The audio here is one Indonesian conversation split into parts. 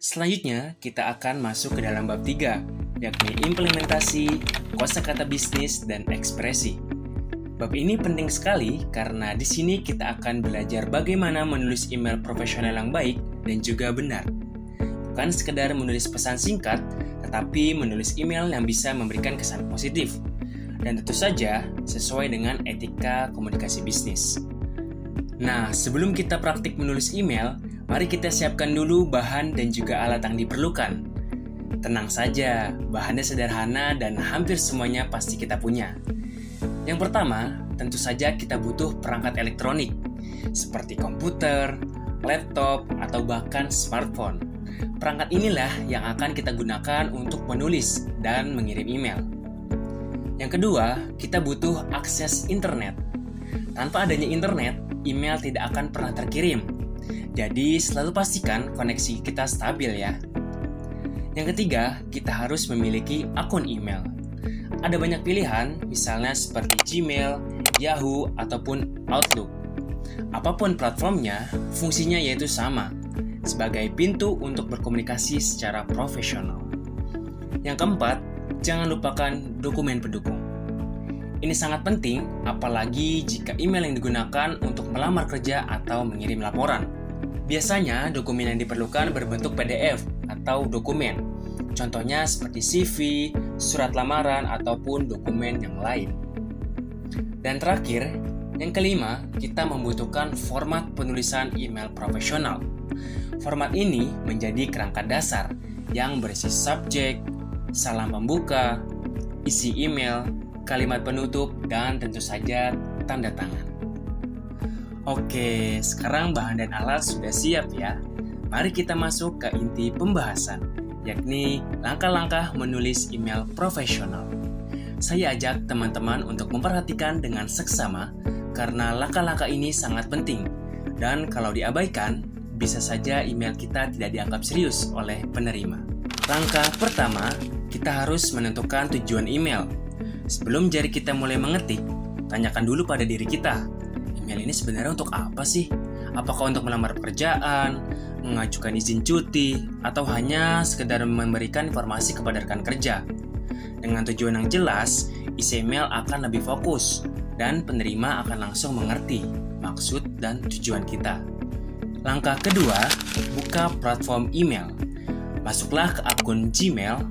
Selanjutnya, kita akan masuk ke dalam bab 3, yakni implementasi, kosakata bisnis, dan ekspresi. Bab ini penting sekali karena di sini kita akan belajar bagaimana menulis email profesional yang baik dan juga benar. Bukan sekedar menulis pesan singkat, tetapi menulis email yang bisa memberikan kesan positif. Dan tentu saja sesuai dengan etika komunikasi bisnis. Nah, sebelum kita praktik menulis email, mari kita siapkan dulu bahan dan juga alat yang diperlukan. Tenang saja, bahannya sederhana dan hampir semuanya pasti kita punya. Yang pertama, tentu saja kita butuh perangkat elektronik, seperti komputer, laptop, atau bahkan smartphone. Perangkat inilah yang akan kita gunakan untuk menulis dan mengirim email. Yang kedua, kita butuh akses internet. Tanpa adanya internet, email tidak akan pernah terkirim. Jadi, selalu pastikan koneksi kita stabil ya. Yang ketiga, kita harus memiliki akun email. Ada banyak pilihan, misalnya seperti Gmail, Yahoo, ataupun Outlook. Apapun platformnya, fungsinya yaitu sama, sebagai pintu untuk berkomunikasi secara profesional. Yang keempat, jangan lupakan dokumen pendukung. Ini sangat penting, apalagi jika email yang digunakan untuk melamar kerja atau mengirim laporan. Biasanya, dokumen yang diperlukan berbentuk PDF atau dokumen. Contohnya seperti CV, surat lamaran, ataupun dokumen yang lain. Dan terakhir, yang kelima, kita membutuhkan format penulisan email profesional. Format ini menjadi kerangka dasar yang berisi subjek, salam pembuka, isi email, kalimat penutup, dan tentu saja tanda tangan. Oke, sekarang bahan dan alat sudah siap ya. Mari kita masuk ke inti pembahasan, yakni langkah-langkah menulis email profesional. Saya ajak teman-teman untuk memperhatikan dengan seksama karena langkah-langkah ini sangat penting. Dan kalau diabaikan, bisa saja email kita tidak dianggap serius oleh penerima. Langkah pertama, kita harus menentukan tujuan email. Sebelum jari kita mulai mengetik, tanyakan dulu pada diri kita, email ini sebenarnya untuk apa sih? Apakah untuk melamar pekerjaan, mengajukan izin cuti, atau hanya sekedar memberikan informasi kepada rekan kerja? Dengan tujuan yang jelas, isi email akan lebih fokus, dan penerima akan langsung mengerti maksud dan tujuan kita. Langkah kedua, buka platform email. Masuklah ke akun Gmail,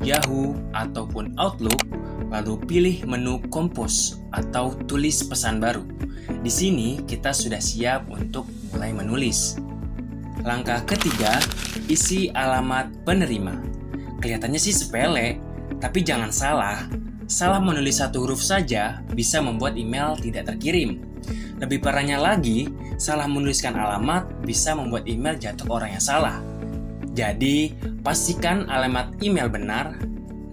Yahoo, ataupun Outlook, lalu pilih menu Compose atau tulis pesan baru. Di sini kita sudah siap untuk mulai menulis. Langkah ketiga, isi alamat penerima. Kelihatannya sih sepele, tapi jangan salah. Salah menulis satu huruf saja bisa membuat email tidak terkirim. Lebih parahnya lagi, salah menuliskan alamat bisa membuat email jatuh ke orang yang salah. Jadi, pastikan alamat email benar,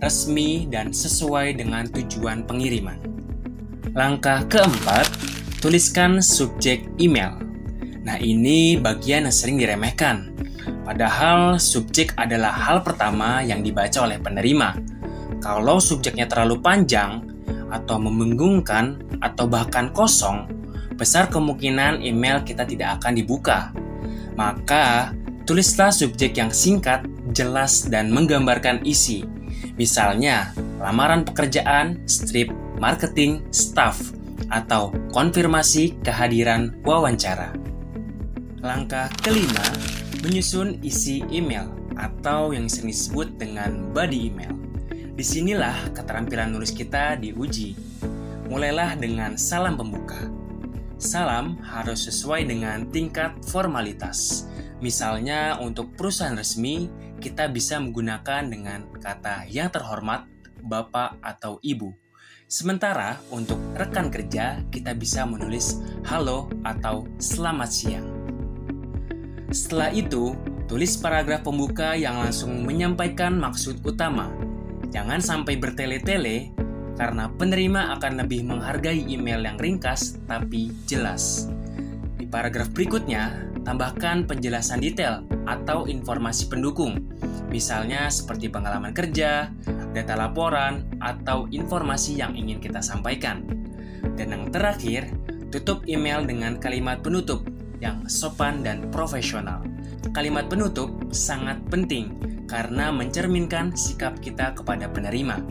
resmi, dan sesuai dengan tujuan pengiriman. Langkah keempat, tuliskan subjek email. Nah, ini bagian yang sering diremehkan. Padahal subjek adalah hal pertama yang dibaca oleh penerima. Kalau subjeknya terlalu panjang, atau membingungkan, atau bahkan kosong, besar kemungkinan email kita tidak akan dibuka. Maka, tulislah subjek yang singkat, jelas, dan menggambarkan isi. Misalnya, lamaran pekerjaan, strip, marketing, staff, atau konfirmasi kehadiran wawancara. Langkah kelima, menyusun isi email atau yang sering disebut dengan body email. Disinilah keterampilan nulis kita diuji. Mulailah dengan salam pembuka. Salam harus sesuai dengan tingkat formalitas. Misalnya untuk perusahaan resmi, kita bisa menggunakan dengan kata yang terhormat, Bapak atau Ibu. Sementara untuk rekan kerja, kita bisa menulis halo atau selamat siang. Setelah itu, tulis paragraf pembuka yang langsung menyampaikan maksud utama. Jangan sampai bertele-tele, karena penerima akan lebih menghargai email yang ringkas tapi jelas. Di paragraf berikutnya, tambahkan penjelasan detail atau informasi pendukung, misalnya seperti pengalaman kerja, data laporan, atau informasi yang ingin kita sampaikan. Dan yang terakhir, tutup email dengan kalimat penutup yang sopan dan profesional. kalimat penutup sangat penting karena mencerminkan sikap kita kepada penerima.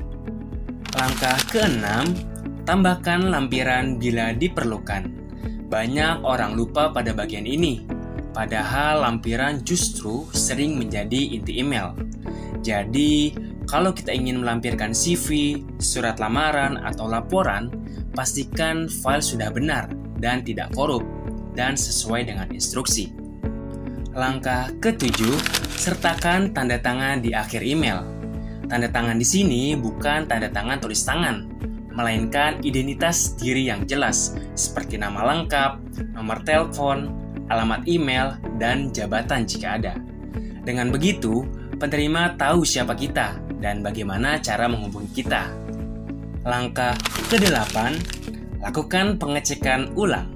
Langkah keenam, tambahkan lampiran bila diperlukan. Banyak orang lupa pada bagian ini, padahal lampiran justru sering menjadi inti email. Jadi, kalau kita ingin melampirkan CV, surat lamaran, atau laporan, pastikan file sudah benar dan tidak korup, dan sesuai dengan instruksi. Langkah ketujuh, sertakan tanda tangan di akhir email. Tanda tangan di sini bukan tanda tangan tulis tangan, melainkan identitas diri yang jelas, seperti nama lengkap, nomor telepon, alamat email, dan jabatan jika ada. Dengan begitu, penerima tahu siapa kita dan bagaimana cara menghubungi kita. Langkah ke-8, lakukan pengecekan ulang.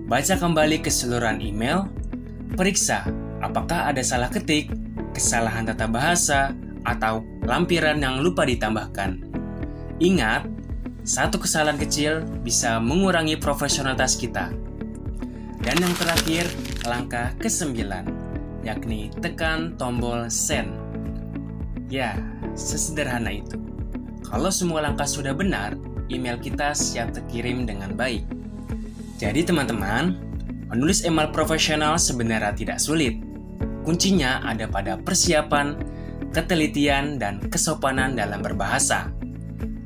Baca kembali keseluruhan email, periksa apakah ada salah ketik, kesalahan tata bahasa, atau lampiran yang lupa ditambahkan. Ingat, satu kesalahan kecil bisa mengurangi profesionalitas kita. Dan yang terakhir, langkah ke-9, yakni tekan tombol send. Ya, sesederhana itu. Kalau semua langkah sudah benar, email kita siap terkirim dengan baik. Jadi teman-teman, menulis email profesional sebenarnya tidak sulit. Kuncinya ada pada persiapan, ketelitian, dan kesopanan dalam berbahasa.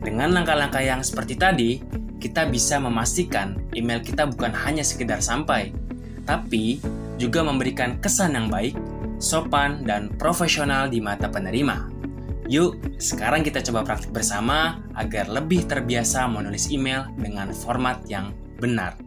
Dengan langkah-langkah yang seperti tadi, kita bisa memastikan email kita bukan hanya sekedar sampai, tapi juga memberikan kesan yang baik, sopan, dan profesional di mata penerima. Yuk, sekarang kita coba praktik bersama agar lebih terbiasa menulis email dengan format yang benar.